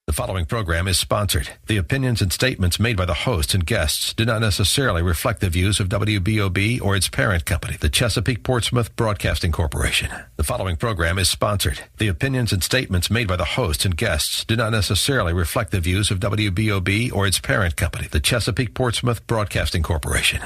The following program is sponsored. The opinions and statements made by the hosts and guests do not necessarily reflect the views of WBOB or its parent company, the Chesapeake Portsmouth Broadcasting Corporation. The following program is sponsored. The opinions and statements made by the hosts and guests do not necessarily reflect the views of WBOB or its parent company, the Chesapeake Portsmouth Broadcasting Corporation.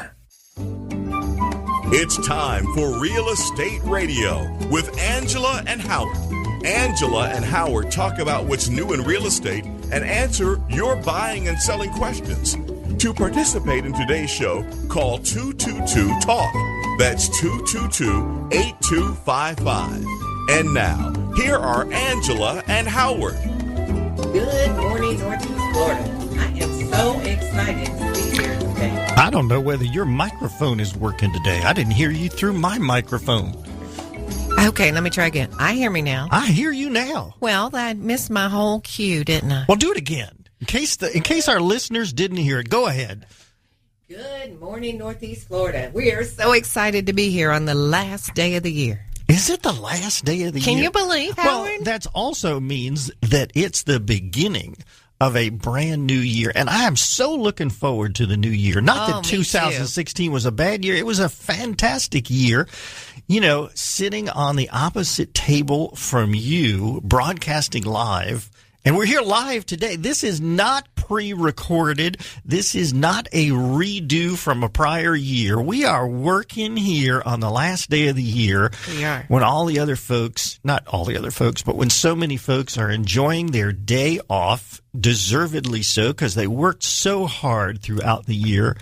It's time for Real Estate Radio with Angela and Howard. Angela and Howard talk about what's new in real estate and answer your buying and selling questions. To participate in today's show, call 222-TALK. That's 222-8255. And now, here are Angela and Howard. Good morning, Northeast Florida. I am so excited to be here today. I don't know whether your microphone is working today. I didn't hear you through my microphone. Okay, let me try again. I hear me now. I hear you now. Well, I missed my whole cue, didn't I? Well, do it again. In case our listeners didn't hear it, go ahead. Good morning, Northeast Florida. We are so excited to be here on the last day of the year. Is it the last day of the year? Can you believe, Howard? Well, that also means that it's the beginning of a brand new year. And I am so looking forward to the new year. Not that 2016 was a bad year. It was a fantastic year. You know, sitting on the opposite table from you, broadcasting live. And we're here live today. This is not pre-recorded. This is not a redo from a prior year. We are working here on the last day of the year. We are. When all the other folks, not all the other folks, but when so many folks are enjoying their day off, deservedly so, because they worked so hard throughout the year.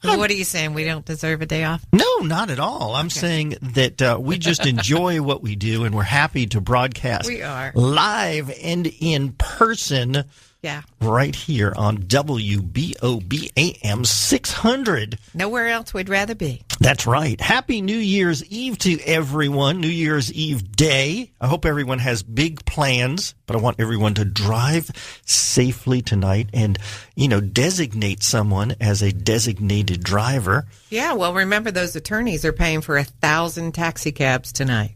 What are you saying? We don't deserve a day off? No, not at all. I'm saying that we just enjoy what we do, and we're happy to broadcast live and in person right here on WBOB AM 600. Nowhere else we'd rather be. That's right. Happy New Year's Eve to everyone. New Year's Eve day. I hope everyone has big plans, but I want everyone to drive safely tonight and, you know, designate someone as a designated driver. Yeah, well, remember those attorneys are paying for 1,000 taxi cabs tonight.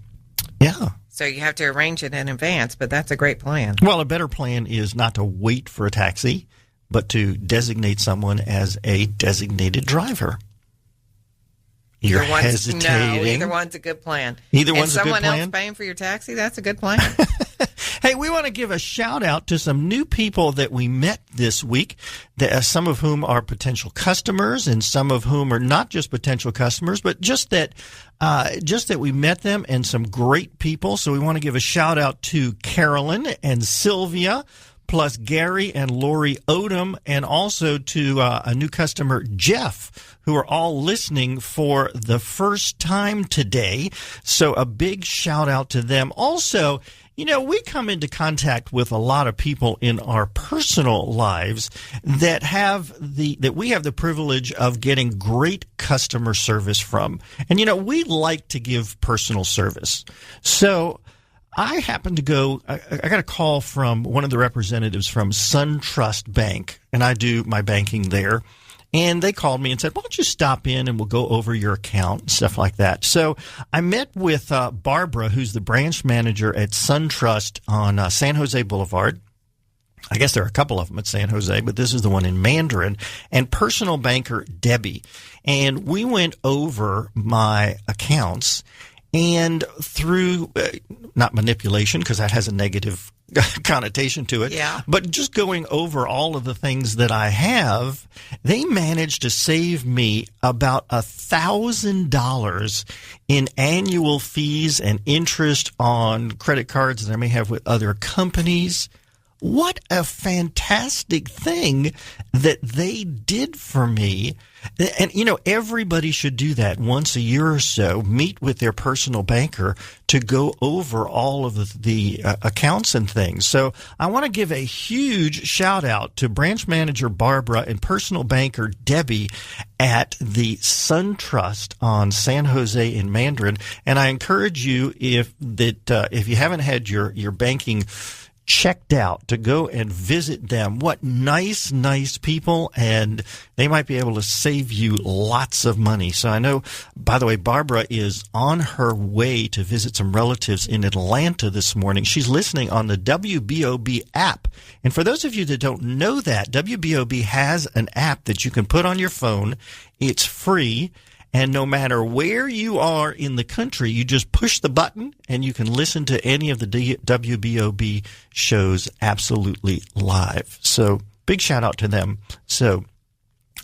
Yeah. So you have to arrange it in advance, but that's a great plan. Well, a better plan is not to wait for a taxi, but to designate someone as a designated driver. You're hesitating. No, either one's a good plan. Either one's a good plan? And someone else paying for your taxi, that's a good plan. Hey, we want to give a shout-out to some new people that we met this week, some of whom are potential customers and some of whom are not just potential customers, but just that we met them and some great people. So we want to give a shout-out to Carolyn and Sylvia, plus Gary and Lori Odom, and also to a new customer, Jeff, who are all listening for the first time today. So a big shout-out to them. Also, you know, we come into contact with a lot of people in our personal lives that we have the privilege of getting great customer service from. And, you know, we like to give personal service. So I happened to I got a call from one of the representatives from SunTrust Bank, and I do my banking there. And they called me and said, why don't you stop in and we'll go over your account and stuff like that. So I met with Barbara, who's the branch manager at SunTrust on San Jose Boulevard. I guess there are a couple of them at San Jose, but this is the one in Mandarin, and personal banker Debbie. And we went over my accounts, and through not manipulation, because that has a negative connotation to it, but just going over all of the things that I have, they managed to save me about $1,000 in annual fees and interest on credit cards that I may have with other companies. What a fantastic thing that they did for me. And, you know, everybody should do that once a year or so, meet with their personal banker to go over all of the accounts and things. So I want to give a huge shout out to branch manager Barbara and personal banker Debbie at the SunTrust on San Jose in Mandarin. And I encourage you, if you haven't had your banking checked out to go and visit them. What nice people, and they might be able to save you lots of money. So I know, by the way, Barbara is on her way to visit some relatives in Atlanta this morning. She's listening on the WBOB app. And for those of you that don't know that, WBOB has an app that you can put on your phone. It's free. And no matter where you are in the country, you just push the button and you can listen to any of the WBOB shows absolutely live. So big shout out to them. So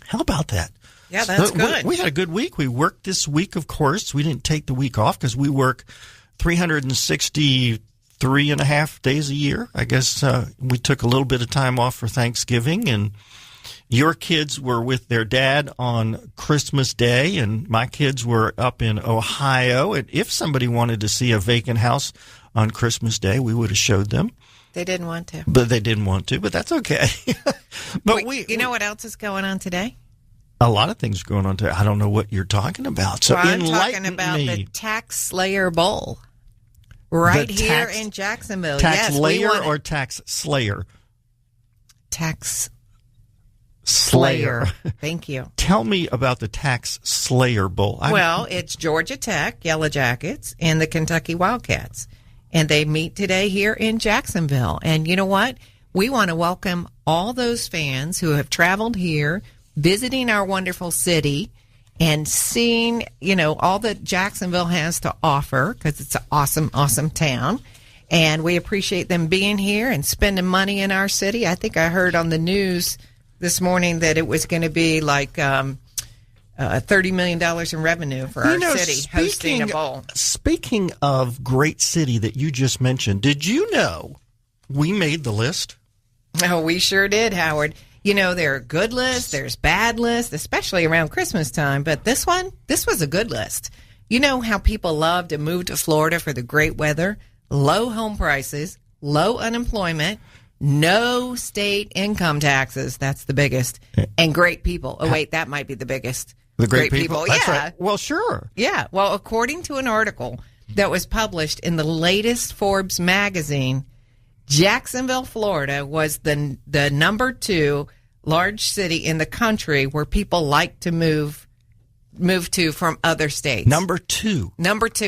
how about that? Yeah, that's good. We had a good week. We worked this week, of course. We didn't take the week off because we work 363 and a half days a year. I guess we took a little bit of time off for Thanksgiving, and your kids were with their dad on Christmas Day, and my kids were up in Ohio. And if somebody wanted to see a vacant house on Christmas Day, we would have showed them. They didn't want to. But they didn't want to, but that's okay. But you know what else is going on today? A lot of things going on today. I don't know what you're talking about. So I'm talking about the Tax Slayer Bowl right here in Jacksonville. Tax Layer or Tax Slayer? Tax Slayer. Thank you. Tell me about the Tax Slayer Bowl. Well, it's Georgia Tech, Yellow Jackets, and the Kentucky Wildcats. And they meet today here in Jacksonville. And you know what? We want to welcome all those fans who have traveled here, visiting our wonderful city, and seeing, all that Jacksonville has to offer, because it's an awesome, awesome town. And we appreciate them being here and spending money in our city. I think I heard on the news this morning that it was going to be like $30 million in revenue for our city hosting a bowl. Speaking of great city that you just mentioned, did you know we made the list? Oh, we sure did, Howard. There are good lists, there's bad lists, especially around Christmas time. But this was a good list. You know how people love to move to Florida for the great weather, low home prices, low unemployment, no state income taxes. That's the biggest. And great people. Oh, wait, that might be the biggest. The great people? That's yeah. Right. Well, sure. Yeah. Well, according to an article that was published in the latest Forbes magazine, Jacksonville, Florida was the number 2 large city in the country where people like to move to from other states. Number 2.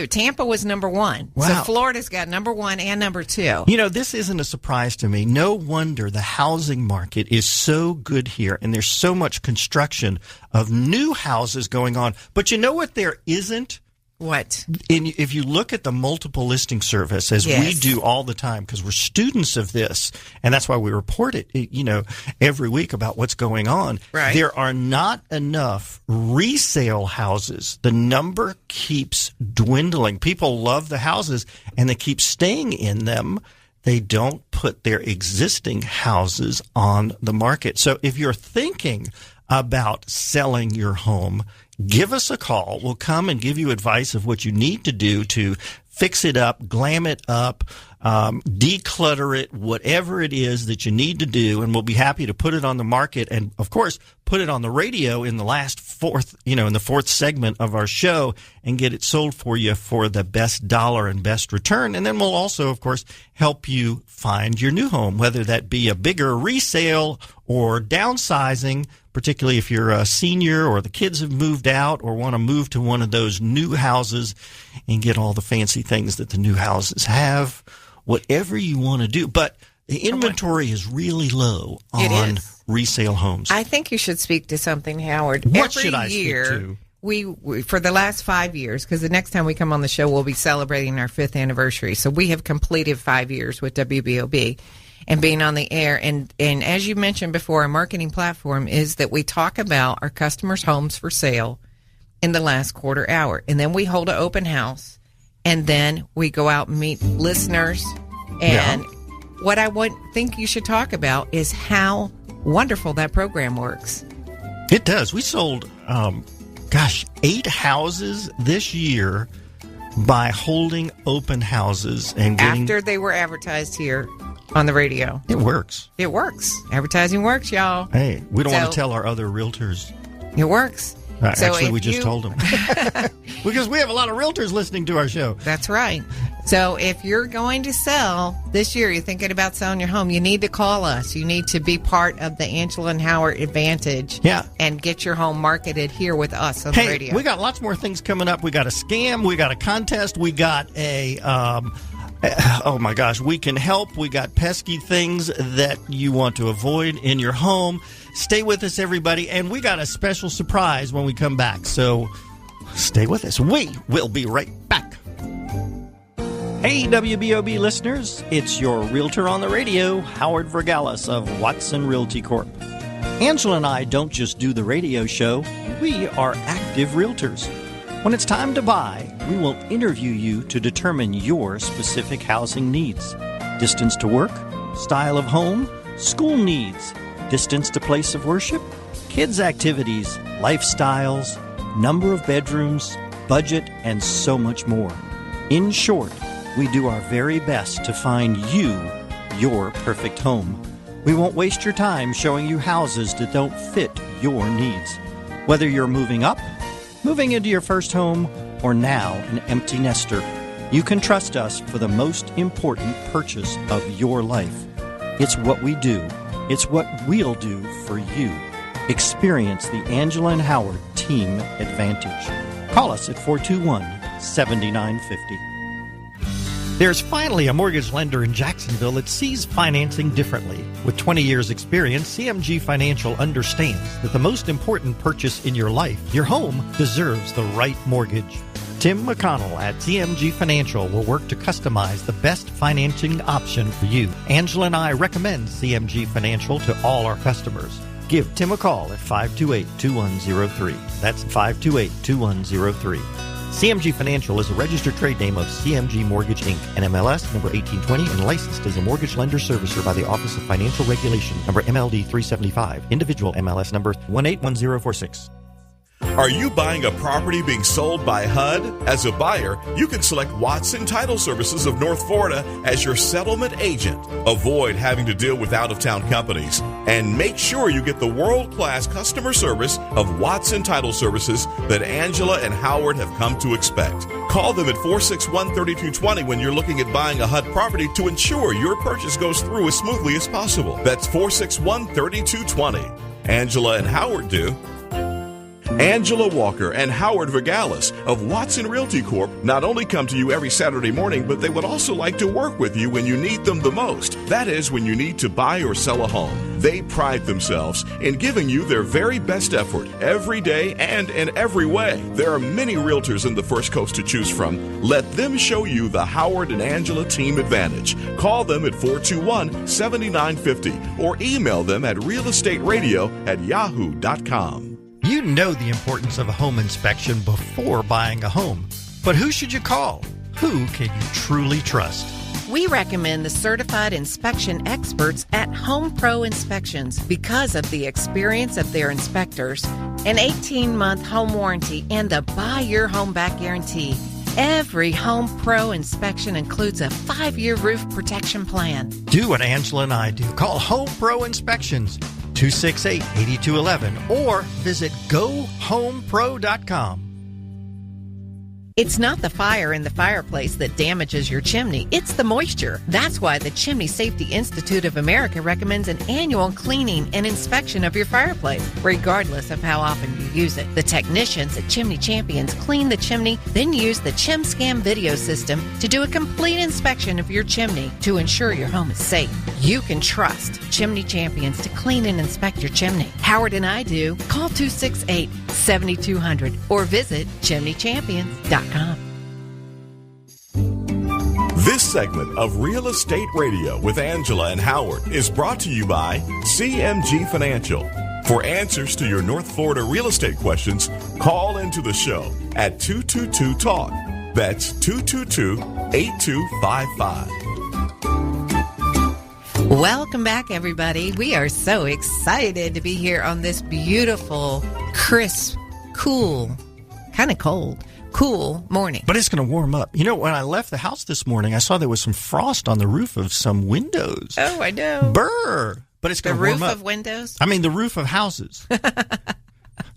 Tampa was number 1. Wow. So Florida's got number 1 and number 2. This isn't a surprise to me. No wonder the housing market is so good here, and there's so much construction of new houses going on. But you know what there isn't? What? If you look at the multiple listing service, as we do all the time, because we're students of this, and that's why we report it, every week about what's going on. Right. There are not enough resale houses. The number keeps dwindling. People love the houses, and they keep staying in them. They don't put their existing houses on the market. So if you're thinking about selling your home, give us a call. We'll come and give you advice of what you need to do to fix it up, glam it up, declutter it, whatever it is that you need to do, and we'll be happy to put it on the market and, of course, put it on the radio in the fourth segment of our show and get it sold for you for the best dollar and best return. And then we'll also, of course, help you find your new home, whether that be a bigger resale or downsizing, particularly if you're a senior or the kids have moved out or want to move to one of those new houses and get all the fancy things that the new houses have, whatever you want to do. But the inventory is really low on resale homes. I think you should speak to something, Howard. What should I speak to? We for the last 5 years, because the next time we come on the show, we'll be celebrating our 5th anniversary. So we have completed 5 years with WBOB and being on the air. And as you mentioned before, our marketing platform is that we talk about our customers' homes for sale in the last quarter hour. And then we hold an open house. And then we go out and meet listeners. And what I think you should talk about is how wonderful that program works. It does. We sold, 8 houses this year by holding open houses and getting... After they were advertised here on the radio. It works. It works. Advertising works, y'all. Hey, we don't want to tell our other realtors. It works. Actually, we just told them. Because we have a lot of realtors listening to our show. That's right. So if you're going to sell this year, you're thinking about selling your home, you need to call us. You need to be part of the Angela and Howard Advantage. Yeah. And get your home marketed here with us on the radio. We got lots more things coming up. We got a scam. We got a contest. We got a... oh my gosh, we can help. We got pesky things that you want to avoid in your home. Stay with us, everybody. And we got a special surprise when we come back. So stay with us. We will be right back. Hey, WBOB listeners. It's your realtor on the radio, Howard Vergalis of Watson Realty Corp. Angela and I don't just do the radio show. We are active realtors. When it's time to buy, we will interview you to determine your specific housing needs. Distance to work, style of home, school needs, distance to place of worship, kids' activities, lifestyles, number of bedrooms, budget, and so much more. In short, we do our very best to find you your perfect home. We won't waste your time showing you houses that don't fit your needs. Whether you're moving up, moving into your first home, or now an empty nester, you can trust us for the most important purchase of your life. It's what we do. It's what we'll do for you. Experience the Angela and Howard Team Advantage. Call us at 421-7950. There's finally a mortgage lender in Jacksonville that sees financing differently. With 20 years' experience, CMG Financial understands that the most important purchase in your life, your home, deserves the right mortgage. Tim McConnell at CMG Financial will work to customize the best financing option for you. Angela and I recommend CMG Financial to all our customers. Give Tim a call at 528-2103. That's 528-2103. CMG Financial is a registered trade name of CMG Mortgage, Inc., NMLS number 1820, and licensed as a mortgage lender servicer by the Office of Financial Regulation, number MLD 375, individual MLS number 181046. Are you buying a property being sold by HUD? As a buyer, you can select Watson Title Services of North Florida as your settlement agent. Avoid having to deal with out-of-town companies and make sure you get the world-class customer service of Watson Title Services that Angela and Howard have come to expect. Call them at 461-3220 when you're looking at buying a HUD property to ensure your purchase goes through as smoothly as possible. That's 461-3220. Angela and Howard do. Angela Walker and Howard Vergalis of Watson Realty Corp not only come to you every Saturday morning, but they would also like to work with you when you need them the most. That is, when you need to buy or sell a home. They pride themselves in giving you their very best effort every day and in every way. There are many realtors in the First Coast to choose from. Let them show you the Howard and Angela Team Advantage. Call them at 421-7950 or email them at realestateradio@yahoo.com. You know the importance of a home inspection before buying a home. But who should you call? Who can you truly trust? We recommend the certified inspection experts at Home Pro Inspections because of the experience of their inspectors, an 18-month home warranty, and the Buy Your Home Back guarantee. Every Home Pro inspection includes a 5-year roof protection plan. Do what Angela and I do. Call Home Pro Inspections, 268-8211, or visit GoHomePro.com. It's not the fire in the fireplace that damages your chimney. It's the moisture. That's why the Chimney Safety Institute of America recommends an annual cleaning and inspection of your fireplace, regardless of how often you use it. The technicians at Chimney Champions clean the chimney, then use the ChimScam video system to do a complete inspection of your chimney to ensure your home is safe. You can trust Chimney Champions to clean and inspect your chimney. Howard and I do. Call 268-7200 or visit chimneychampions.com. This segment of Real Estate Radio with Angela and Howard is brought to you by CMG Financial. For answers to your North Florida real estate questions, call into the show at 222-TALK. That's 222-8255. Welcome back, everybody. We are so excited to be here on this beautiful, crisp, cool, kind of cold, cool morning. But it's going to warm up. You know, when I left the house this morning, I saw there was some frost on the roof of some windows. Oh, I know. Brr! But it's going to warm up. The roof of windows? I mean, the roof of houses.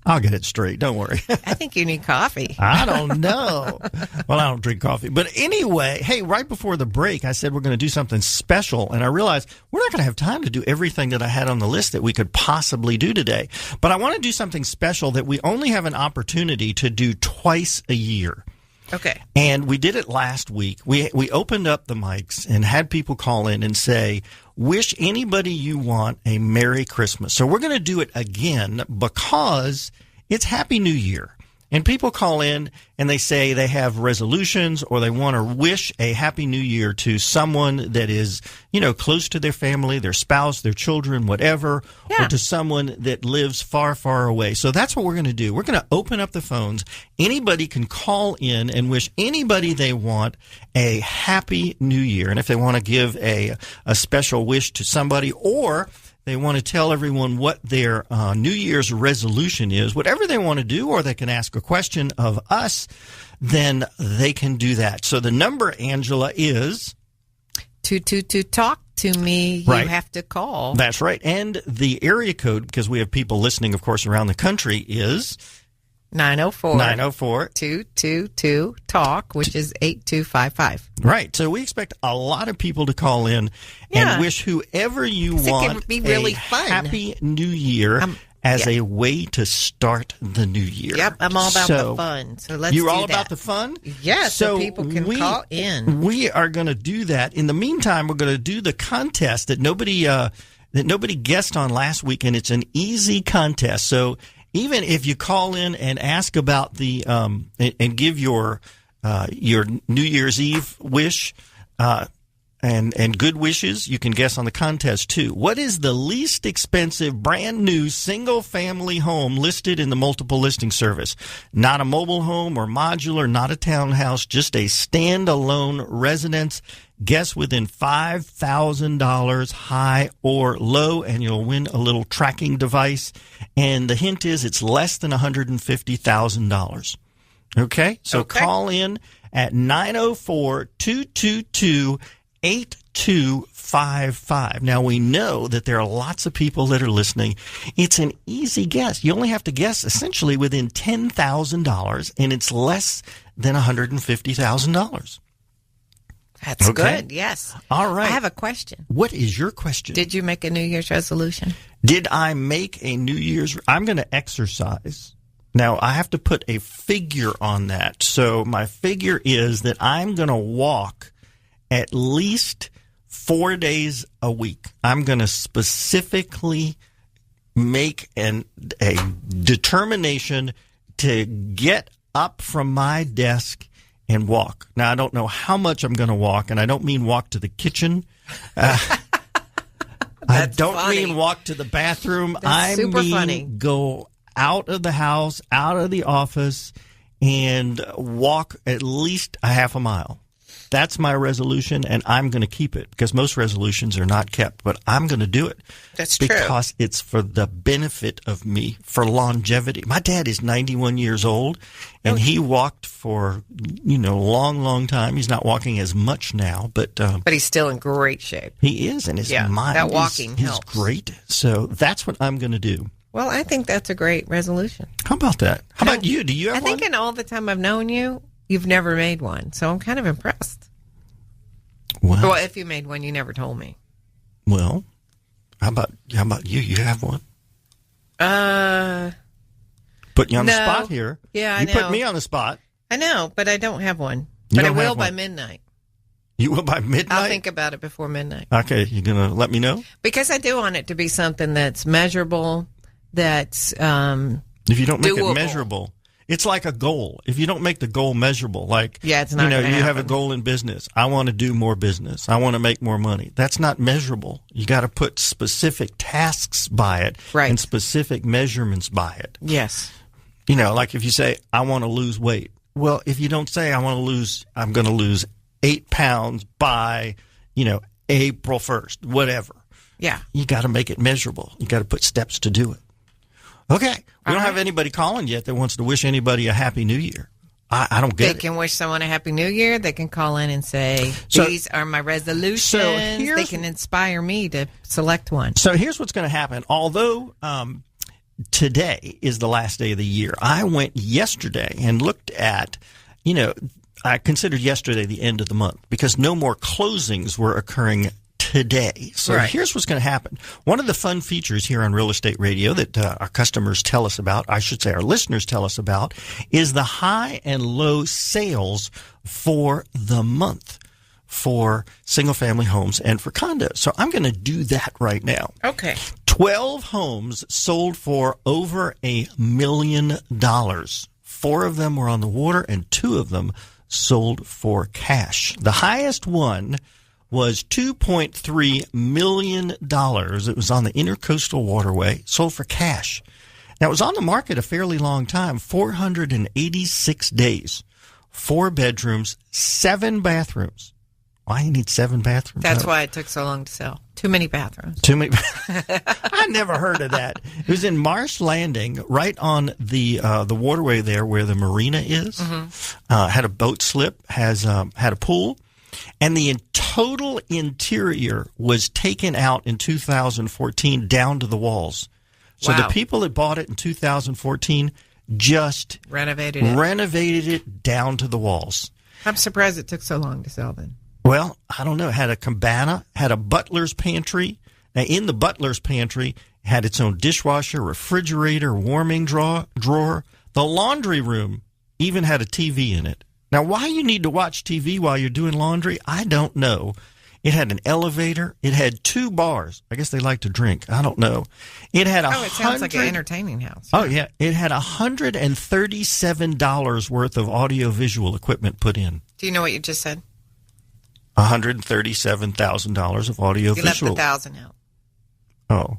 I'll get it straight. Don't worry. I think you need coffee. I don't know. Well, I don't drink coffee. But anyway, hey, right before the break, I said we're going to do something special. And I realized we're not going to have time to do everything that I had on the list that we could possibly do today. But I want to do something special that we only have an opportunity to do twice a year. Okay. And we did it last week. We opened up the mics and had people call in and say, wish anybody you want a Merry Christmas. So we're going to do it again because it's Happy New Year. And people call in and they say they have resolutions or they want to wish a Happy New Year to someone that is, close to their family, their spouse, their children, whatever, or to someone that lives far, far away. So that's what we're going to do. We're going to open up the phones. Anybody can call in and wish anybody they want a Happy New Year. And if they want to give a special wish to somebody, or they want to tell everyone what their New Year's resolution is, whatever they want to do, or they can ask a question of us, then they can do that. So the number, Angela, is 222 talk to me. Right. You have to call. That's right. And the area code, because we have people listening, of course, around the country, is 904 222 talk, which is 8255. Right. So we expect a lot of people to call in and wish whoever you want it would be really a fun. Happy New Year as a way to start the new year. Yep, I'm all about the fun. So let's do that. You're all about the fun? Yes, so people can call in. We are going to do that. In the meantime, we're going to do the contest that nobody guessed on last week, and it's an easy contest. So even if you call in and ask about the and give your New Year's Eve wish and good wishes, you can guess on the contest too. What is the least expensive brand new single family home listed in the multiple listing service? Not a mobile home or modular, not a townhouse, just a standalone residence. Guess within $5,000, high or low, and you'll win a little tracking device. And the hint is it's less than $150,000. Okay? So call in at 904-222-8255. Now, we know that there are lots of people that are listening. It's an easy guess. You only have to guess essentially within $10,000, and it's less than $150,000. That's good, yes. All right. I have a question. What is your question? Did you make a New Year's resolution? Did I make a New Year's? I'm going to exercise. Now, I have to put a figure on that. So my figure is that I'm going to walk at least 4 days a week. I'm going to specifically make a determination to get up from my desk and walk. Now, I don't know how much I'm going to walk, and I don't mean walk to the kitchen. I don't mean walk to the bathroom. I mean go out of the house, out of the office, and walk at least a half a mile. That's my resolution, and I'm going to keep it because most resolutions are not kept, but I'm going to do it. That's true. Because it's for the benefit of me, for longevity. My dad is 91 years old, and he walked for, long, long time. He's not walking as much now, but he's still in great shape. He is, and his mind that walking is great. So that's what I'm going to do. Well, I think that's a great resolution. How about that? How about you? Do you have one? I think in all the time I've known you, you've never made one, so I'm kind of impressed. Well, if you made one, you never told me. Well, how about you? You have one? Putting you on the spot here. Yeah, I know. You put me on the spot. I know, but I don't have one. But I will by midnight. You will by midnight? I'll think about it before midnight. Okay, you're going to let me know? Because I do want it to be something that's measurable, that's if you don't make doable. it measurable, it's like a goal. If you don't make the goal measurable, like it's not you happen. have a goal in business. I want to do more business. I want to make more money. That's not measurable. You got to put specific tasks by it and specific measurements by it. Yes. Like if you say I want to lose weight. Well, if you don't say I'm going to lose 8 pounds by, April 1st, whatever. Yeah. You got to make it measurable. You got to put steps to do it. Okay. We don't have anybody calling yet that wants to wish anybody a Happy New Year. I don't get it. They can wish someone a Happy New Year. They can call in and say, these are my resolutions. They can inspire me to select one. So here's what's going to happen. Although today is the last day of the year. I went yesterday and looked at, I considered yesterday the end of the month because no more closings were occurring today. So Right. Here's what's going to happen. One of the fun features here on Real Estate Radio that our customers tell us about, I should say our listeners tell us about, is the high and low sales for the month for single-family homes and for condos. So I'm going to do that right now. Okay. 12 homes sold for over $1 million. 4 of them were on the water and 2 of them sold for cash. The highest one was $2.3 million. It was on the Intercoastal Waterway, sold for cash. Now, it was on the market a fairly long time, 486 days. 4 bedrooms, 7 bathrooms. Why you need 7 bathrooms? That's why it took so long to sell. Too many bathrooms. Too many. I never heard of that. It was in Marsh Landing, right on the waterway there where the marina is. Had a boat slip, had a pool, and the total interior was taken out in 2014 down to the walls. So Wow. the people that bought it in 2014 just Renovated it. renovated it down to the walls. I'm surprised it took so long to sell then. Well, I don't know. It had a cabana, had a butler's pantry. Now, in the butler's pantry, it had its own dishwasher, refrigerator, warming drawer. The laundry room even had a TV in it. Now, why you need to watch TV while you're doing laundry, I don't know. It had an elevator. It had 2 bars. I guess they like to drink. I don't know. It had it sounds like an entertaining house. Oh, yeah. It had $137 worth of audio-visual equipment put in. Do you know what you just said? $137,000 of audio You left visual. 1,000 out. Oh.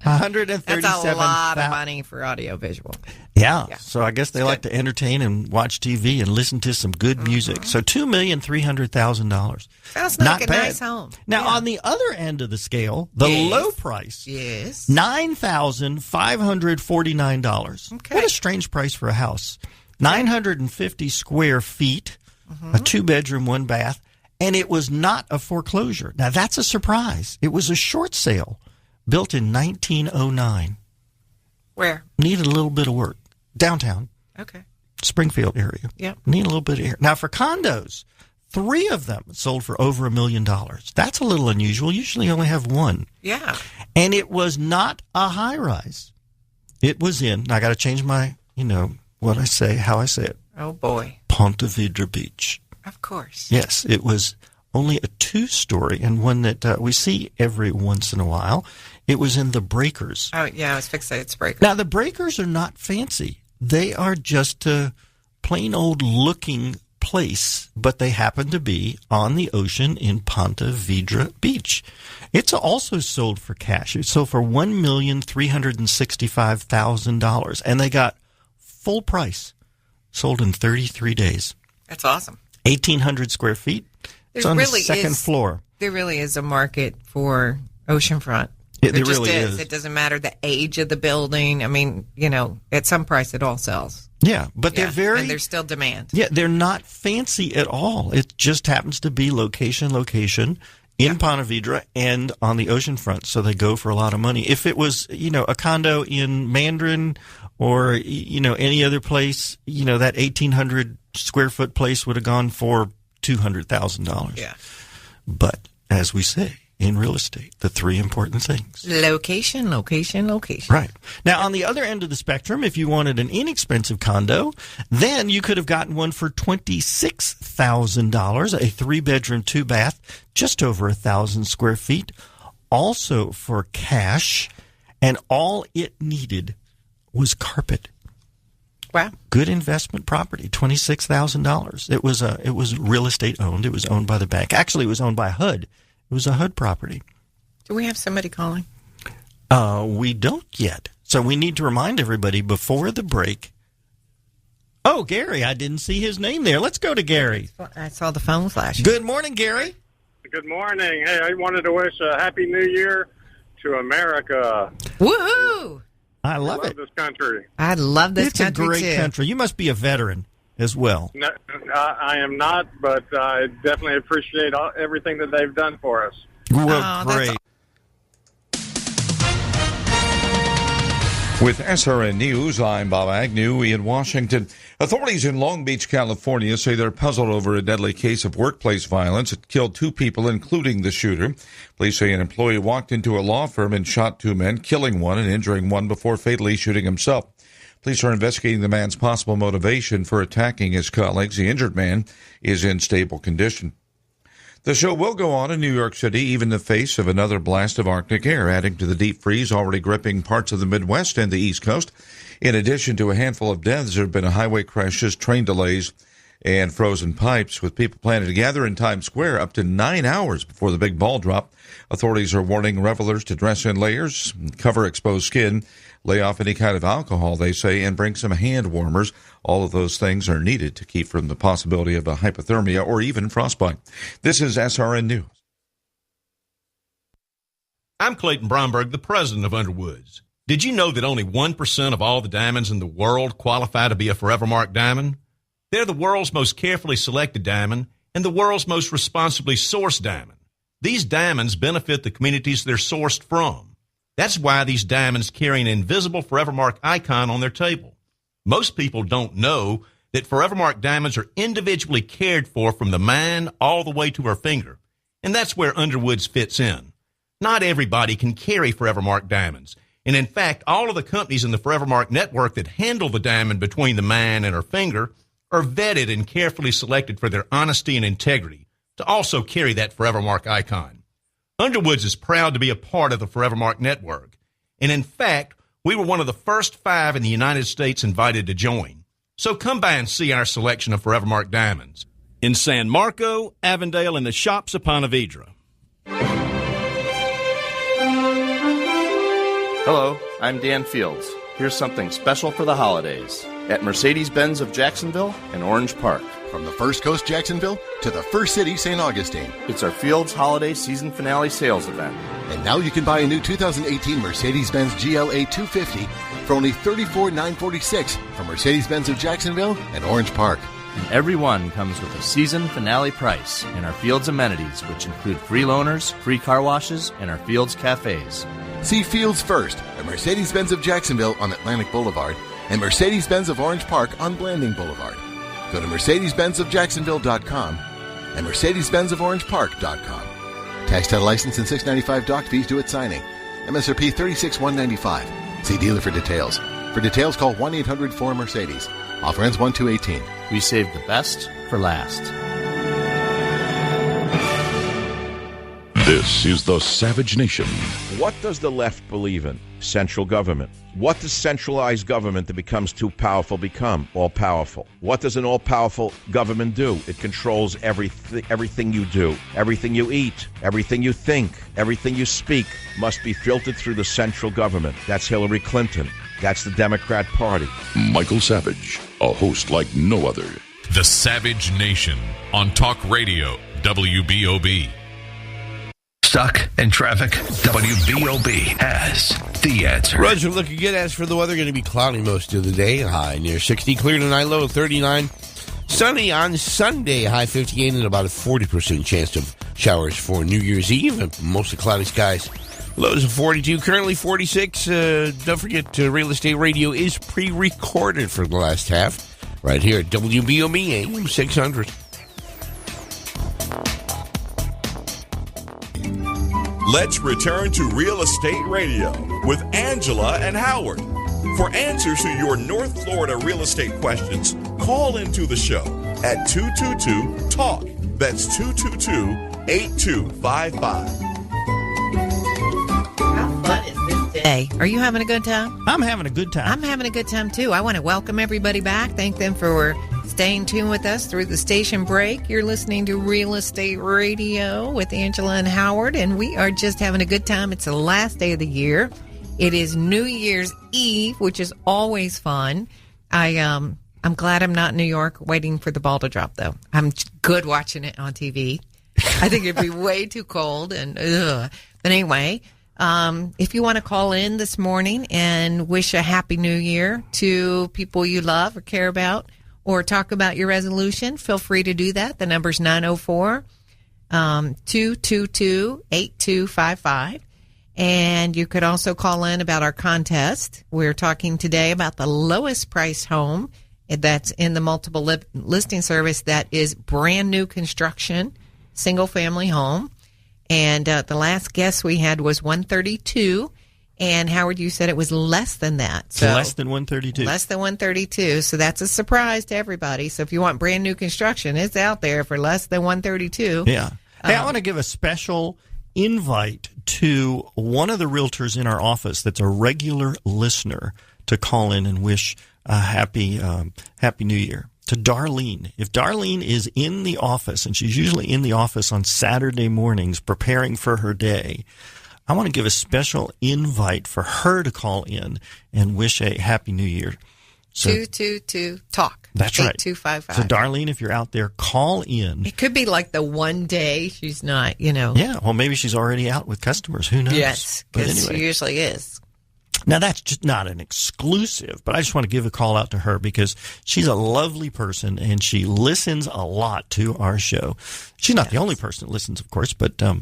$137,000. That's a lot of money for audio visual. Yeah. Yeah. So I guess they like to entertain and watch TV and listen to some good music. So $2,300,000. Sounds Not like a bad. nice home. Now, on the other end of the scale, the Yes. low price, Yes. $9,549. Okay. What a strange price for a house. 950 square feet, a 2-bedroom, 1 bath, and it was not a foreclosure. Now, that's a surprise. It was a short sale built in 1909. Where? Needed a little bit of work. Downtown, Okay. Springfield area. Yep. Need a little bit of air. Now, for condos, 3 of them sold for over $1 million. That's a little unusual. Usually only have 1. Yeah. And it was not a high rise. It was in, I got to change my, what I say, how I say it, Oh, boy. Ponte Vedra Beach. Of course. Yes, it was only a 2-story and one that we see every once in a while. It was in the Breakers. Oh, yeah, I was fixated. It's breaker. Now, the Breakers are not fancy. They are just a plain old looking place, but they happen to be on the ocean in Ponte Vedra Beach. It's also sold for cash. It sold for $1,365,000, and they got full price. Sold in 33 days. That's awesome. 1,800 square feet. It's There on really the second is- floor. There really is a market for oceanfront. There just really is. It doesn't matter the age of the building. I mean, at some price it all sells. Yeah, but Yeah, they're very... and there's still demand. Yeah, they're not fancy at all. It just happens to be location in Ponte Vedra and on the ocean front, so they go for a lot of money. If it was, a condo in Mandarin or, any other place, that 1,800 square foot place would have gone for $200,000. Yeah. But as we say in real estate, the 3 important things. Location, location, location. Right. Now, on the other end of the spectrum, if you wanted an inexpensive condo, then you could have gotten one for $26,000, a 3-bedroom, 2-bath, just over 1,000 square feet, also for cash, and all it needed was carpet. Wow. Good investment property, $26,000. It was real estate owned. It was owned by the bank. Actually, it was owned by HUD. It was a HUD property. Do we have somebody calling? We don't yet. So we need to remind everybody before the break. Oh, Gary, I didn't see his name there. Let's go to Gary. I saw the phone flashing. Good morning, Gary. Good morning. Hey, I wanted to wish a Happy New Year to America. Woohoo! I love it. This country. I love this It's country a great too. country. You must be a veteran as well. No, I am not, but I definitely appreciate everything that they've done for us. Well, Oh, that's great. With SRN News, I'm Bob Agnew in Washington. Authorities in Long Beach, California say they're puzzled over a deadly case of workplace violence. It killed 2 people, including the shooter. Police say an employee walked into a law firm and shot 2 men, killing one and injuring one before fatally shooting himself. Police are investigating the man's possible motivation for attacking his colleagues. The injured man is in stable condition. The show will go on in New York City, even in the face of another blast of Arctic air, adding to the deep freeze already gripping parts of the Midwest and the East Coast. In addition to a handful of deaths, there have been highway crashes, train delays, and frozen pipes, with people planning to gather in Times Square up to 9 hours before the big ball drop. Authorities are warning revelers to dress in layers, cover exposed skin, lay off any kind of alcohol, they say, and bring some hand warmers. All of those things are needed to keep from the possibility of a hypothermia or even frostbite. This is SRN News. I'm Clayton Bromberg, the president of Underwoods. Did you know that only 1% of all the diamonds in the world qualify to be a Forevermark diamond? They're the world's most carefully selected diamond and the world's most responsibly sourced diamond. These diamonds benefit the communities they're sourced from. That's why these diamonds carry an invisible Forevermark icon on their table. Most people don't know that Forevermark diamonds are individually cared for from the mine all the way to her finger. And that's where Underwoods fits in. Not everybody can carry Forevermark diamonds. And in fact, all of the companies in the Forevermark network that handle the diamond between the mine and her finger are vetted and carefully selected for their honesty and integrity to also carry that Forevermark icon. Underwoods is proud to be a part of the Forevermark network. And in fact, we were one of the first 5 in the United States invited to join. So come by and see our selection of Forevermark diamonds in San Marco, Avondale, and the Shops of Ponte Vedra. Hello, I'm Dan Fields. Here's something special for the holidays at Mercedes-Benz of Jacksonville and Orange Park. From the First Coast Jacksonville to the First City St. Augustine. It's our Fields Holiday Season Finale sales event. And now you can buy a new 2018 Mercedes-Benz GLA 250 for only $34,946 from Mercedes-Benz of Jacksonville and Orange Park. And every one comes with a season finale price and our Fields amenities, which include free loaners, free car washes, and our Fields cafes. See Fields first at Mercedes-Benz of Jacksonville on Atlantic Boulevard and Mercedes-Benz of Orange Park on Blanding Boulevard. Go to Mercedes-BenzofJacksonville.com and Mercedes-BenzofOrangePark.com. Tax title license and $695 doc fees due at signing. MSRP $36,195. See dealer for details. For details, call 1-800-4-MERCEDES. Offer ends 1/2/18. We save the best for last. This is the Savage Nation. What does the left believe in? Central government. What does centralized government that becomes too powerful become? All-powerful. What does an all-powerful government do? It controls everything you do, everything you eat, everything you think, everything you speak must be filtered through the central government. That's Hillary Clinton. That's the Democrat Party. Michael Savage, a host like no other. The Savage Nation on Talk Radio, WBOB. Stuck in traffic? WBOB has the answer. Roads are looking good. As for the weather, going to be cloudy most of the day. High near 60, clear tonight, low 39. Sunny on Sunday, high 58, and about a 40% chance of showers for New Year's Eve, and mostly cloudy skies. Lows of 42, currently 46. Don't forget, Real Estate Radio is pre-recorded for the last half, right here at WBOB AM 600. Let's return to Real Estate Radio with Angela and Howard. For answers to your North Florida real estate questions, call into the show at 222-TALK. That's 222-8255. How fun is this day? Are you having a good time? I'm having a good time. I'm having a good time, too. I want to welcome everybody back. Thank them for staying tuned with us through the station break. You're listening to Real Estate Radio with Angela and Howard, and we are just having a good time. It's the last day of the year. It is New Year's Eve, which is always fun. I'm glad I'm not in New York waiting for the ball to drop, though. I'm good watching it on TV. I think it'd be way too cold, and ugh. But anyway, if you want to call in this morning and wish a happy new year to people you love or care about, or talk about your resolution, feel free to do that. The number's 904-222-8255. And you could also call in about our contest. We're talking today about the lowest price home that's in the multiple listing service that is brand new construction, single family home. And the last guess we had was 132. And Howard, you said it was less than that. So less than 132. Less than 132. So that's a surprise to everybody. So if you want brand new construction, it's out there for less than 132. Yeah. Hey, I want to give a special invite to one of the realtors in our office that's a regular listener to call in and wish a happy New Year. To Darlene. If Darlene is in the office, and she's usually in the office on Saturday mornings preparing for her day, I want to give a special invite for her to call in and wish a happy New Year. So, 222-TALK. That's right. 8255. So, Darlene, if you're out there, call in. It could be like the one day she's not, Yeah, well, maybe she's already out with customers. Who knows? Yes, because she usually is. Now, that's just not an exclusive, but I just want to give a call out to her because she's a lovely person and she listens a lot to our show. She's not the only person that listens, of course, but no,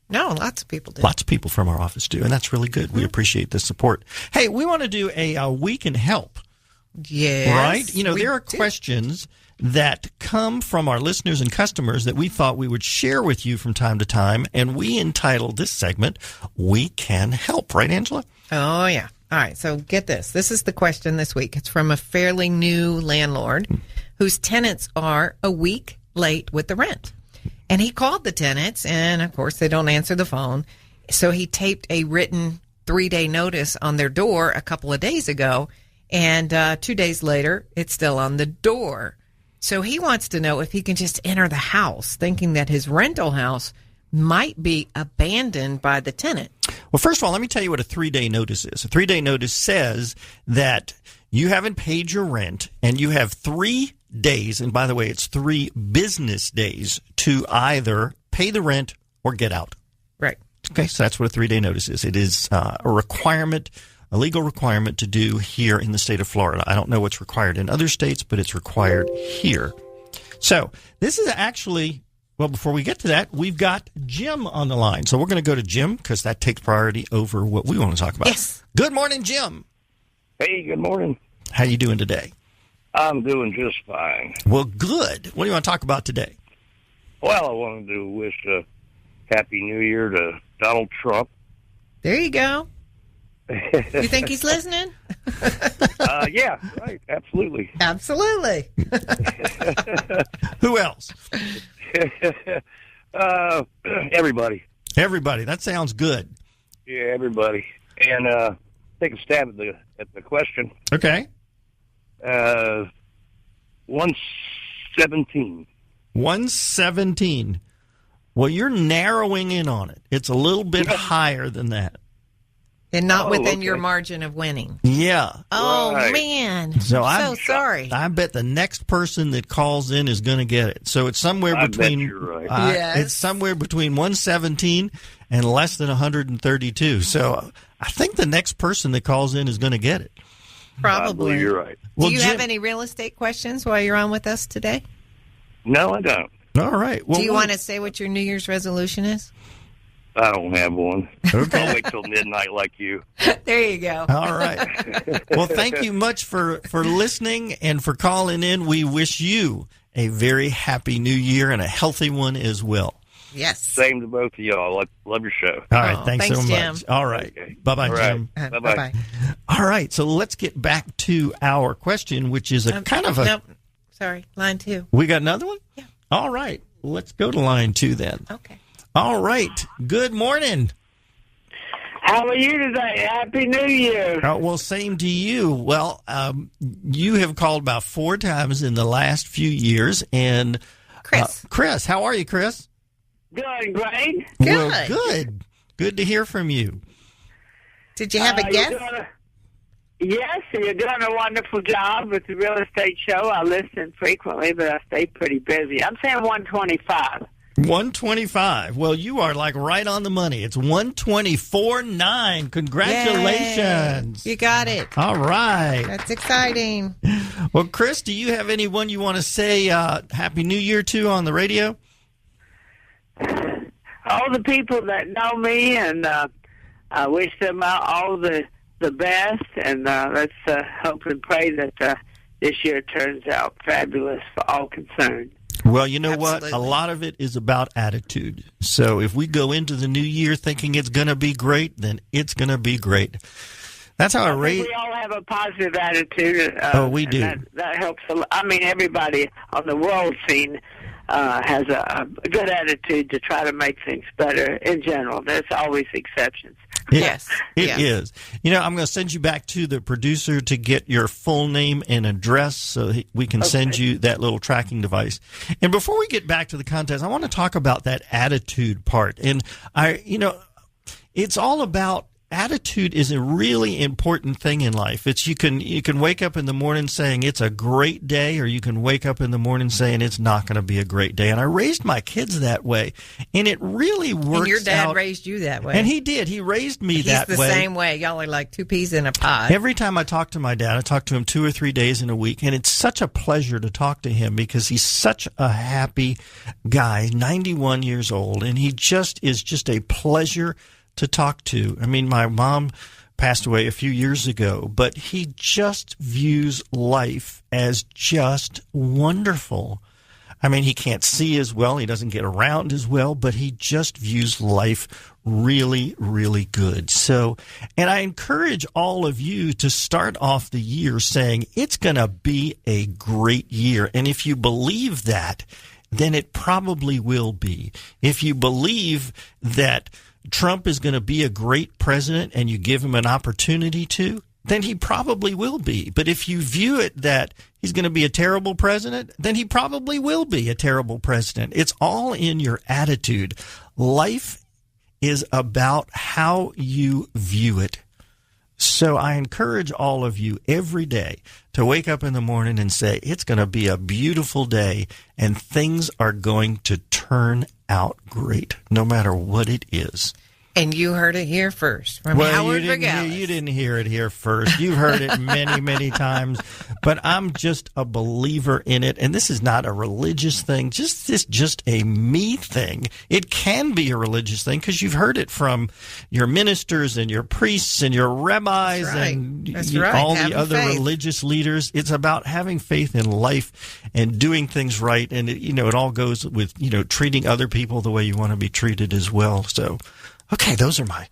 lots of people do. Lots of people from our office do, and that's really good. We appreciate the support. Hey, we want to do a Week in Help. Yes. Right? There are questions that come from our listeners and customers that we thought we would share with you from time to time, and we entitled this segment, We Can Help. Right, Angela? Oh, yeah. All right, so get this. This is the question this week. It's from a fairly new landlord whose tenants are a week late with the rent. And he called the tenants, and, of course, they don't answer the phone. So he taped a written 3-day notice on their door a couple of days ago, and 2 days later, it's still on the door. So he wants to know if he can just enter the house, thinking that his rental house might be abandoned by the tenant. Well, first of all, let me tell you what a 3-day notice is. A 3-day notice says that you haven't paid your rent, and you have 3 days, and by the way, it's 3 business days to either pay the rent or get out. Right. Okay, so that's what a 3-day notice is. It is a requirement, a legal requirement to do here in the state of Florida. I don't know what's required in other states, but it's required here. So this is actually, well, before we get to that, we've got Jim on the line. So we're going to go to Jim because that takes priority over what we want to talk about. Yes. Good morning, Jim. Hey, good morning. How you doing today? I'm doing just fine. Well, good. What do you want to talk about today? Well, I wanted to wish a Happy New Year to Donald Trump. There you go. You think he's listening? Yeah, right. Absolutely. Absolutely. Who else? Everybody. Everybody. That sounds good. Yeah, everybody. And take a stab at the question. Okay. 117. 117. Well, you're narrowing in on it. It's a little bit higher than that. And not within your margin of winning. Yeah. Oh, right. Man. So I'm so sorry. I bet the next person that calls in is going to get it. So it's somewhere between. Bet you're right. Yes. It's somewhere between 117 and less than 132. So I think the next person that calls in is going to get it. Probably. You're right. Do you have any real estate questions while you're on with us today? No, I don't. All right. Well, do you want to say what your New Year's resolution is? I don't have one. Okay. I'll wait till midnight like you. There you go. All right. Well, thank you much for listening and for calling in. We wish you a very happy New Year and a healthy one as well. Yes. Same to both of y'all. Love your show. All right. Thanks so much. Jim. All right. Okay. Bye-bye, All right. Jim. Bye-bye. All right. So let's get back to our question, which is a kind of a... Nope. Sorry. Line 2. We got another one? Yeah. All right. Let's go to line 2 then. Okay. All right. Good morning. How are you today? Happy New Year. Well, same to you. Well, you have called about 4 times in the last few years. And Chris, how are you, Chris? Good, great. Well, good. Good to hear from you. Did you have a guest? Yes, you're doing a wonderful job with the real estate show. I listen frequently, but I stay pretty busy. I'm saying 125. 125. Well, you are like right on the money. It's 124.9. Congratulations. Yay. You got it. All right. That's exciting. Well, Chris, do you have anyone you want to say Happy New Year to on the radio? All the people that know me, and I wish them all the best, and let's hope and pray that this year turns out fabulous for all concerned. Well, you know what? A lot of it is about attitude. So if we go into the new year thinking it's going to be great, then it's going to be great. That's how We all have a positive attitude. we do. That helps a lot. I mean, everybody on the world scene has a good attitude to try to make things better in general. There's always exceptions. Yes. It is. You know, I'm going to send you back to the producer to get your full name and address so we can send you that little tracking device. And before we get back to the contest, I want to talk about that attitude part. And it's all about attitude is a really important thing in life. It's you can wake up in the morning saying it's a great day, or you can wake up in the morning saying it's not going to be a great day. And I raised my kids that way, and it really works. And your dad out. raised you that way. And he did. He raised me that way. He's the same way. Y'all are like two peas in a pod. Every time I talk to my dad, I talk to him 2 or 3 days in a week, and it's such a pleasure to talk to him because he's such a happy guy, 91 years old, and he is just a pleasure to talk to. I mean, my mom passed away a few years ago, but he just views life as just wonderful. I mean, he can't see as well, he doesn't get around as well, but he just views life really, really good. So, and I encourage all of you to start off the year saying it's going to be a great year. And if you believe that, then it probably will be. If you believe that Trump is going to be a great president and you give him an opportunity to, then he probably will be. But if you view it that he's going to be a terrible president, then he probably will be a terrible president. It's all in your attitude. Life is about how you view it. So I encourage all of you every day to wake up in the morning and say, it's going to be a beautiful day and things are going to turn out great, no matter what it is. And you heard it here first from Howard Vergalis. You didn't hear it here first. You've heard it many, many times. But I'm just a believer in it. And this is not a religious thing. This is just a me thing. It can be a religious thing because you've heard it from your ministers and your priests and your rabbis and all the other religious leaders. It's about having faith in life and doing things right. And, it all goes with, treating other people the way you want to be treated as well. So, okay, those are my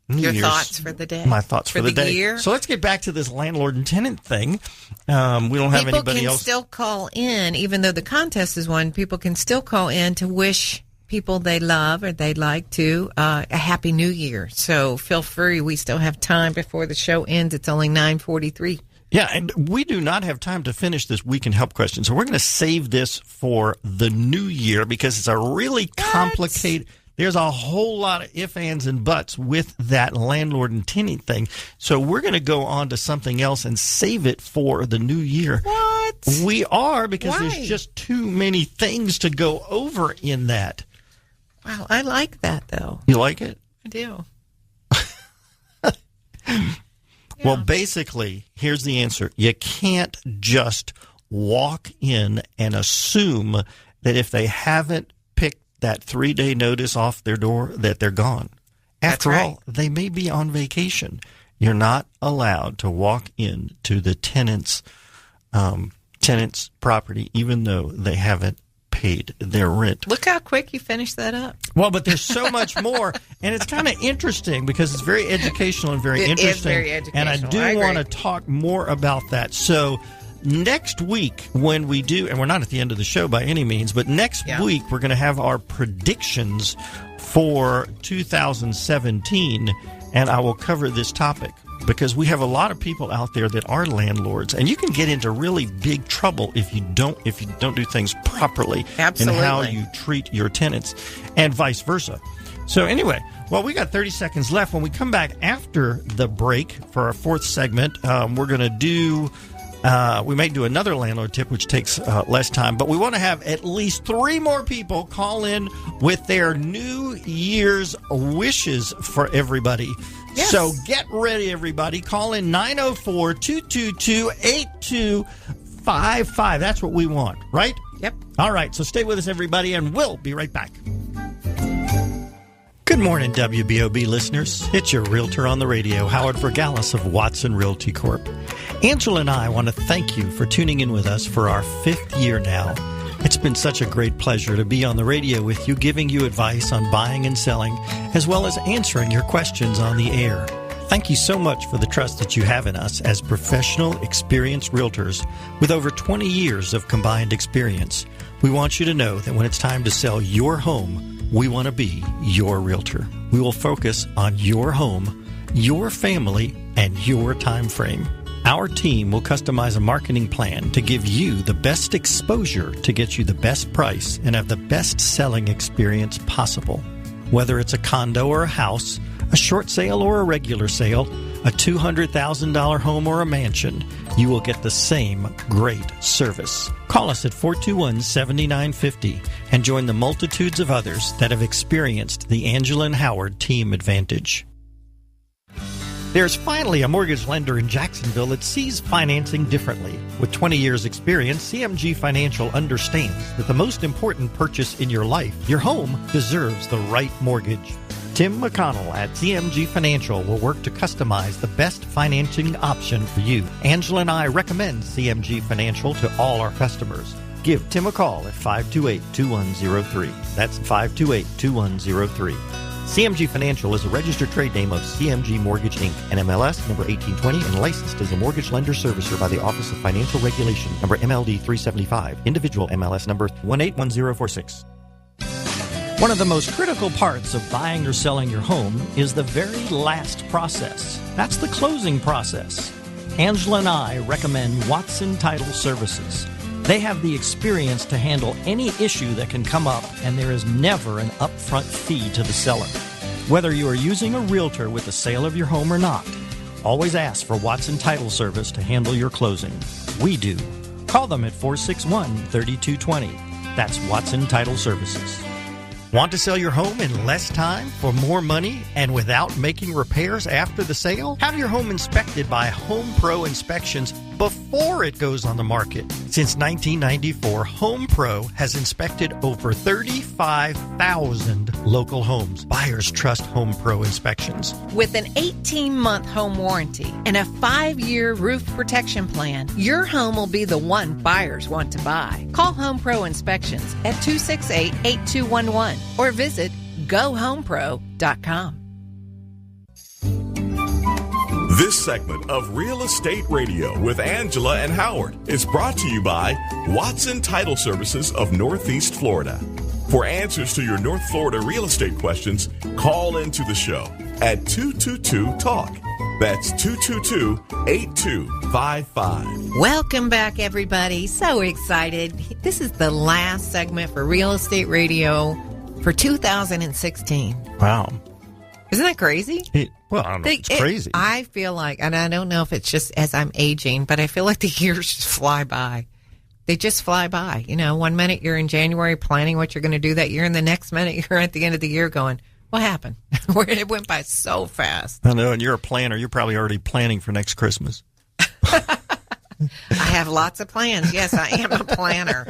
Your thoughts for the day. My thoughts for the day. Year. So let's get back to this landlord and tenant thing. We don't have anybody else. People can still call in, even though the contest is won. People can still call in to wish people they love or they'd like to a happy new year. So feel free. We still have time before the show ends. It's only 9:43. Yeah, and we do not have time to finish this Week in Help question. So we're going to save this for the new year because it's a really complicated... There's a whole lot of ifs, ands, and buts with that landlord and tenant thing. So we're going to go on to something else and save it for the new year. What? We are, because Why? there's just too many things to go over in that. Wow, I like that, though. You like it? I do. Well, basically, here's the answer. You can't just walk in and assume that if they haven't picked that 3-day notice off their door, that they're gone. After all, they may be on vacation. You're not allowed to walk into the tenant's property, even though they haven't paid their rent. Look how quick you finished that up. Well, but there's so much more, and it's kind of interesting because it's very educational and very interesting. It is very educational. And I do want to talk more about that. So next week when we do, and we're not at the end of the show by any means, but next week we're going to have our predictions for 2017, and I will cover this topic because we have a lot of people out there that are landlords, and you can get into really big trouble if you don't do things properly in how you treat your tenants, and vice versa. So anyway, well, we got 30 seconds left. When we come back after the break for our fourth segment, we're going to do... we may do another landlord tip, which takes less time, but we want to have at least 3 more people call in with their New Year's wishes for everybody. Yes. So get ready, everybody. Call in 904-222-8255. That's what we want, right? Yep. All right, so stay with us, everybody, and we'll be right back. Good Good morning, WBOB listeners. It's your realtor on the radio, Howard Vergalis of Watson Realty Corp. Angela and I want to thank you for tuning in with us for our 5th year now. It's been such a great pleasure to be on the radio with you, giving you advice on buying and selling, as well as answering your questions on the air. Thank you so much for the trust that you have in us as professional, experienced realtors with over 20 years of combined experience. We want you to know that when it's time to sell your home, we want to be your realtor. We will focus on your home, your family, and your time frame. Our team will customize a marketing plan to give you the best exposure to get you the best price and have the best selling experience possible. Whether it's a condo or a house, a short sale or a regular sale, a $200,000 home or a mansion, you will get the same great service. Call us at 421-7950 and join the multitudes of others that have experienced the Angela and Howard team advantage. There's finally a mortgage lender in Jacksonville that sees financing differently. With 20 years experience, CMG Financial understands that the most important purchase in your life, your home, deserves the right mortgage. Tim McConnell at CMG Financial will work to customize the best financing option for you. Angela and I recommend CMG Financial to all our customers. Give Tim a call at 528-2103. That's 528-2103. CMG Financial is a registered trade name of CMG Mortgage, Inc., NMLS number 1820, and licensed as a mortgage lender servicer by the Office of Financial Regulation, number MLD 375, individual MLS number 181046. One of the most critical parts of buying or selling your home is the very last process. That's the closing process. Angela and I recommend Watson Title Services. They have the experience to handle any issue that can come up, and there is never an upfront fee to the seller. Whether you are using a realtor with the sale of your home or not, always ask for Watson Title Service to handle your closing. We do. Call them at 461-3220. That's Watson Title Services. Want to sell your home in less time for more money and without making repairs after the sale? Have your home inspected by Home Pro Inspections before it goes on the market. Since 1994, Home Pro has inspected over 35,000 local homes. Buyers trust Home Pro Inspections. With an 18-month home warranty and a 5-year roof protection plan, your home will be the one buyers want to buy. Call Home Pro Inspections at 268-8211 or visit GoHomePro.com. This segment of Real Estate Radio with Angela and Howard is brought to you by Watson Title Services of Northeast Florida. For answers to your North Florida real estate questions, call into the show at 222-TALK. That's 222-8255. Welcome back, everybody. So excited. This is the last segment for Real Estate Radio for 2016. Wow. Isn't that crazy? Well, I don't know if it's crazy. I feel like, and I don't know if it's just as I'm aging, but I feel like the years just fly by. They just fly by. You know, one minute you're in January planning what you're going to do that year, and the next minute you're at the end of the year going, what happened? It went by so fast. I know, and you're a planner. You're probably already planning for next Christmas. I have lots of plans. Yes, I am a planner.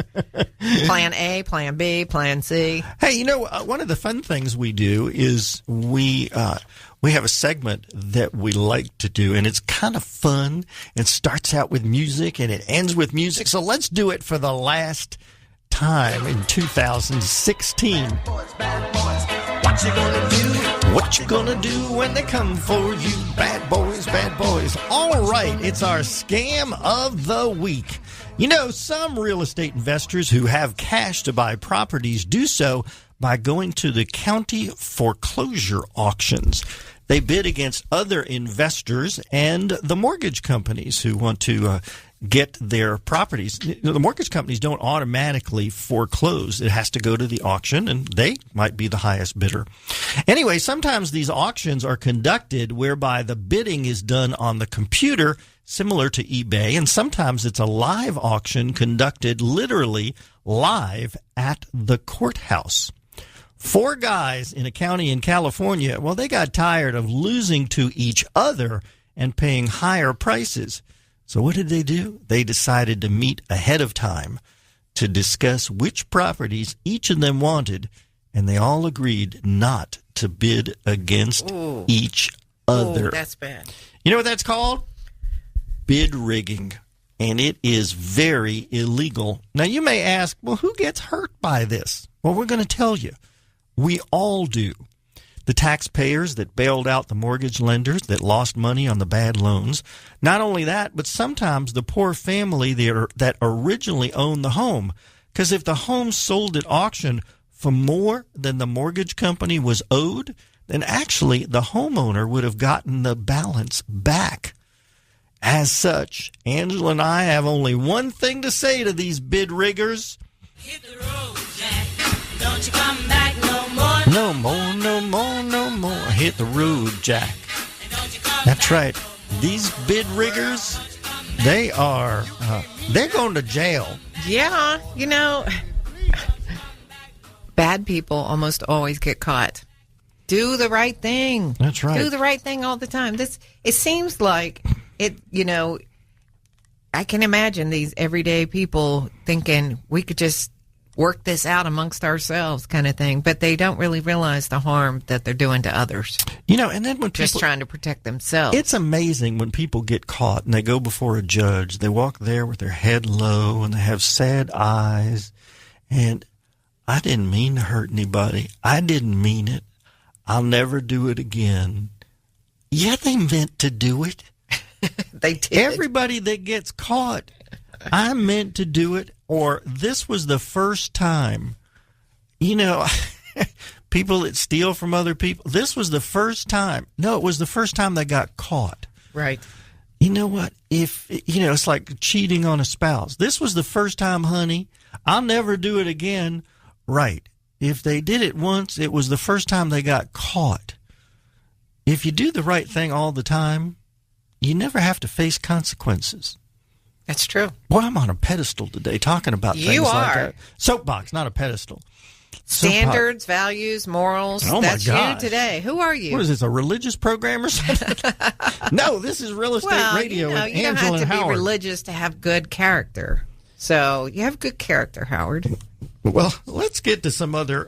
Plan A, Plan B, Plan C. Hey, you know, one of the fun things we do is we have a segment that we like to do, and it's kind of fun. It starts out with music, and it ends with music. So let's do it for the last time in 2016. What you gonna do? What you gonna do when they come for you? Bad boys, bad boys. All right, it's our scam of the week. You know, some real estate investors who have cash to buy properties do so by going to the county foreclosure auctions. They bid against other investors and the mortgage companies who want to get their properties. The mortgage companies don't automatically foreclose. It has to go to the auction, and they might be the highest bidder. Anyway, sometimes these auctions are conducted whereby the bidding is done on the computer, similar to eBay, and sometimes it's a live auction conducted literally live at the courthouse. 4 guys in a county in California, well, they got tired of losing to each other and paying higher prices. So what did they do? They decided to meet ahead of time to discuss which properties each of them wanted, and they all agreed not to bid against each other. Ooh, that's bad. You know what that's called? Bid rigging. And it is very illegal. Now, you may ask, well, who gets hurt by this? Well, we're going to tell you. We all do. The taxpayers that bailed out the mortgage lenders that lost money on the bad loans. Not only that, but sometimes the poor family that originally owned the home. Because if the home sold at auction for more than the mortgage company was owed, then actually the homeowner would have gotten the balance back. As such, Angela and I have only one thing to say to these bid riggers. Hit the road, Jack. Don't you come back no more. No more, no more, no more. Hit the road, Jack. That's right. These bid riggers, they're going to jail. Yeah, you know, bad people almost always get caught. Do the right thing. That's right. Do the right thing all the time. It seems like it, you know, I can imagine these everyday people thinking we could just work this out amongst ourselves kind of thing, but they don't really realize the harm that they're doing to others. You know, and then when just people, trying to protect themselves. It's amazing when people get caught and they go before a judge. They walk there with their head low and they have sad eyes. And I didn't mean to hurt anybody. I didn't mean it. I'll never do it again. Yeah, they meant to do it. They did. Everybody that gets caught, I meant to do it, or this was the first time. You know, people that steal from other people, this was the first time. No, it was the first time they got caught. Right. You know what? It's like cheating on a spouse. This was the first time, honey. I'll never do it again. Right. If they did it once, it was the first time they got caught. If you do the right thing all the time, you never have to face consequences. That's true. Boy, I'm on a pedestal today talking about things like that. Soapbox, not a pedestal. Standards, values, morals. Oh, that's my gosh. you today. Who are you? What is this, a religious program or something? No, this is Real Estate Radio with you Angela and don't have to Howard. be religious to have good character. So you have good character, Howard. Well, let's get to some other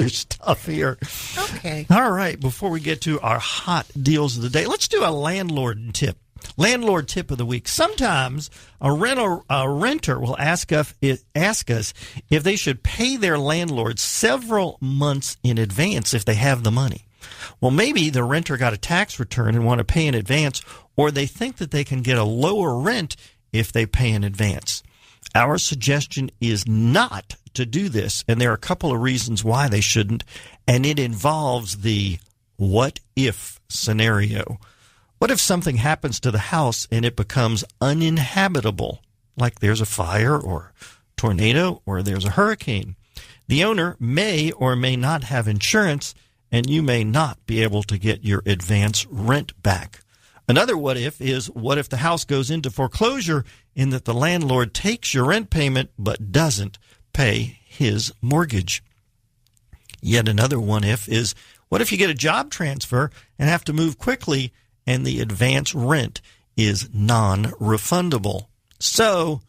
stuff here. Okay. All right. Before we get to our hot deals of the day, let's do a landlord tip. Landlord tip of the week. Sometimes a renter will ask us if they should pay their landlord several months in advance if they have the money. Well, maybe the renter got a tax return and want to pay in advance, or they think that they can get a lower rent if they pay in advance. Our suggestion is not to do this, and there are a couple of reasons why they shouldn't, and it involves the what if scenario. What if something happens to the house and it becomes uninhabitable, like there's a fire or tornado or there's a hurricane? The owner may or may not have insurance, and you may not be able to get your advance rent back. Another what if is, what if the house goes into foreclosure in that the landlord takes your rent payment but doesn't pay his mortgage? Yet another what if is, what if you get a job transfer and have to move quickly and the advance rent is non-refundable? So,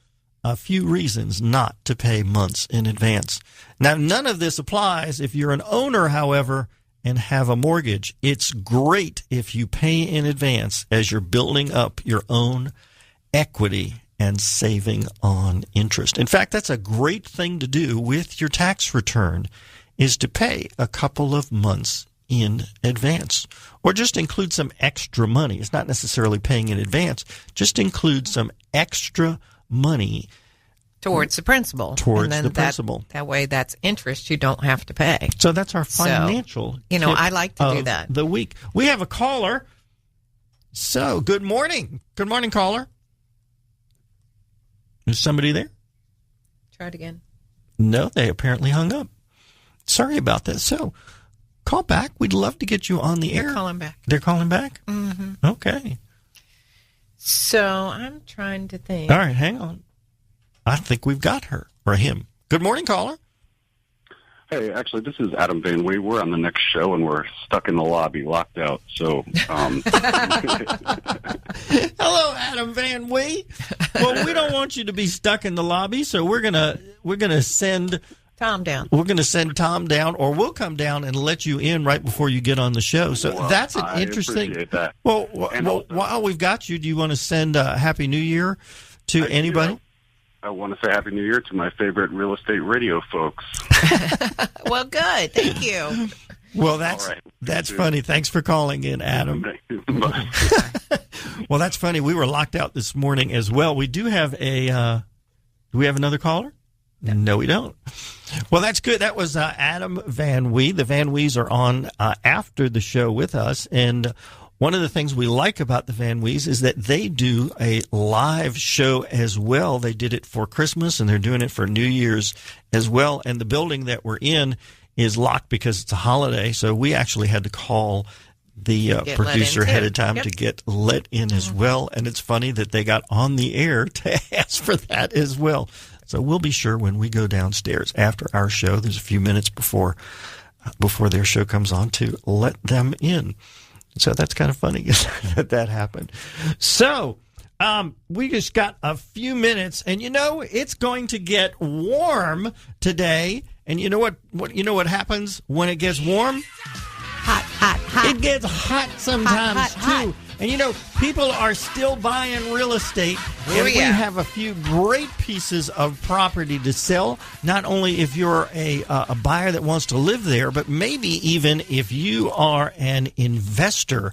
a few reasons not to pay months in advance. Now, none of this applies if you're an owner, however, and have a mortgage. It's great if you pay in advance as you're building up your own equity and saving on interest. In fact, that's a great thing to do with your tax return, is to pay a couple of months in advance, or just include some extra money. It's not necessarily paying in advance. Just include some extra money towards the principal. Principal. That way, that's interest you don't have to pay. So that's our financial tip I like to do that. The week. We have a caller. So, good morning. Good morning, caller. Is somebody there? Try it again. No, they apparently hung up. Sorry about that. So, call back. We'd love to get you on the air. They're calling back. They're calling back? Mm-hmm. Okay. So, I'm trying to think. All right, hang on. I think we've got her, or him. Good morning, caller. Hey, actually, this is Adam Van Wee. We're on the next show, and we're stuck in the lobby, locked out. So, hello, Adam Van Wee. Well, we don't want you to be stuck in the lobby, so we're gonna send Tom down. We're going to send Tom down, or we'll come down and let you in right before you get on the show. So that's an interesting. Appreciate that. Well, while we've got you, do you want to send a Happy New Year to anybody? I want to say Happy New Year to my favorite real estate radio folks. Well, good. Thank you. Well, that's funny. Thanks for calling in, Adam. Well, that's funny. We were locked out this morning as well. We do have do we have another caller? No, we don't. Well, that's good. That was Adam Van Wee. The Van Wees are on after the show with us, and one of the things we like about the Van Wees is that they do a live show as well. They did it for Christmas, and they're doing it for New Year's as well. And the building that we're in is locked because it's a holiday, so we actually had to call the producer ahead of time to get let in as well. And it's funny that they got on the air to ask for that as well. So we'll be sure when we go downstairs after our show, there's a few minutes before their show comes on, to let them in. So that's kind of funny that happened. So we just got a few minutes, and it's going to get warm today. And you know what happens when it gets warm? Hot. It gets hot sometimes too. And people are still buying real estate. And we have a few great pieces of property to sell. Not only if you're a buyer that wants to live there, but maybe even if you are an investor.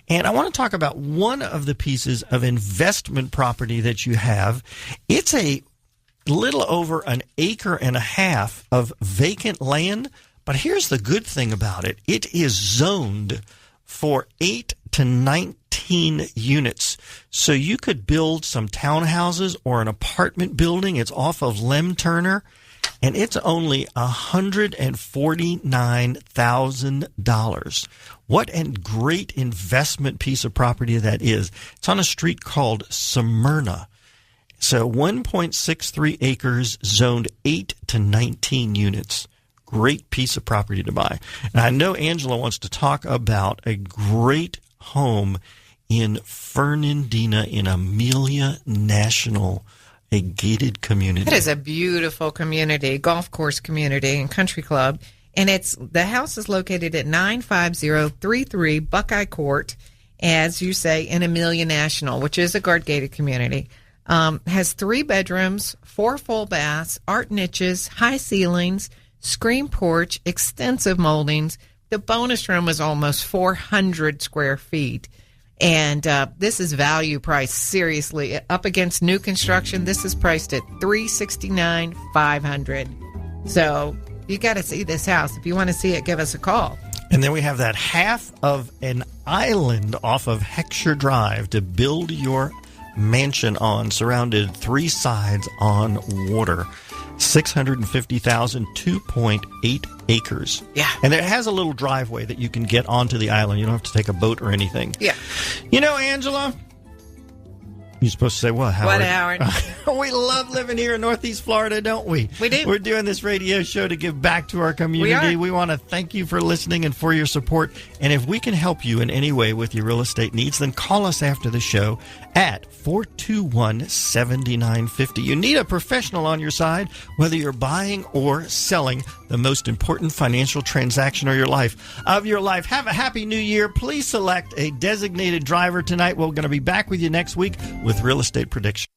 And I want to talk about one of the pieces of investment property that you have. It's a little over 1.5 acres of vacant land. But here's the good thing about it. It is zoned for 8 to 19 units. So you could build some townhouses or an apartment building. It's off of Lem Turner, and it's only $149,000. What a great investment piece of property that is. It's on a street called Smyrna. So 1.63 acres, zoned 8 to 19 units. Great piece of property to buy. And I know Angela wants to talk about a great home in Fernandina in Amelia National, a gated community. It is a beautiful community, golf course community and country club. And the house is located at 95033 Buckeye Court, as you say, in Amelia National, which is a guard-gated community. Has 3 bedrooms, 4 full baths, art niches, high ceilings, screen porch, extensive moldings. The bonus room is almost 400 square feet. And this is value price, seriously. Up against new construction, this is priced at $369,500. So you got to see this house. If you want to see it, give us a call. And then we have that half of an island off of Heckscher Drive to build your mansion on, surrounded 3 sides on water. 650,000, 2.8 acres. Yeah. And it has a little driveway that you can get onto the island. You don't have to take a boat or anything. Yeah. Angela, you're supposed to say what, Howard? What, Howard? We love living here in Northeast Florida, don't we? We do. We're doing this radio show to give back to our community. We want to thank you for listening and for your support. And if we can help you in any way with your real estate needs, then call us after the show at 421-7950. You need a professional on your side, whether you're buying or selling the most important financial transaction of your life. Have a happy new year. Please select a designated driver tonight. We're going to be back with you next week with Real Estate Prediction.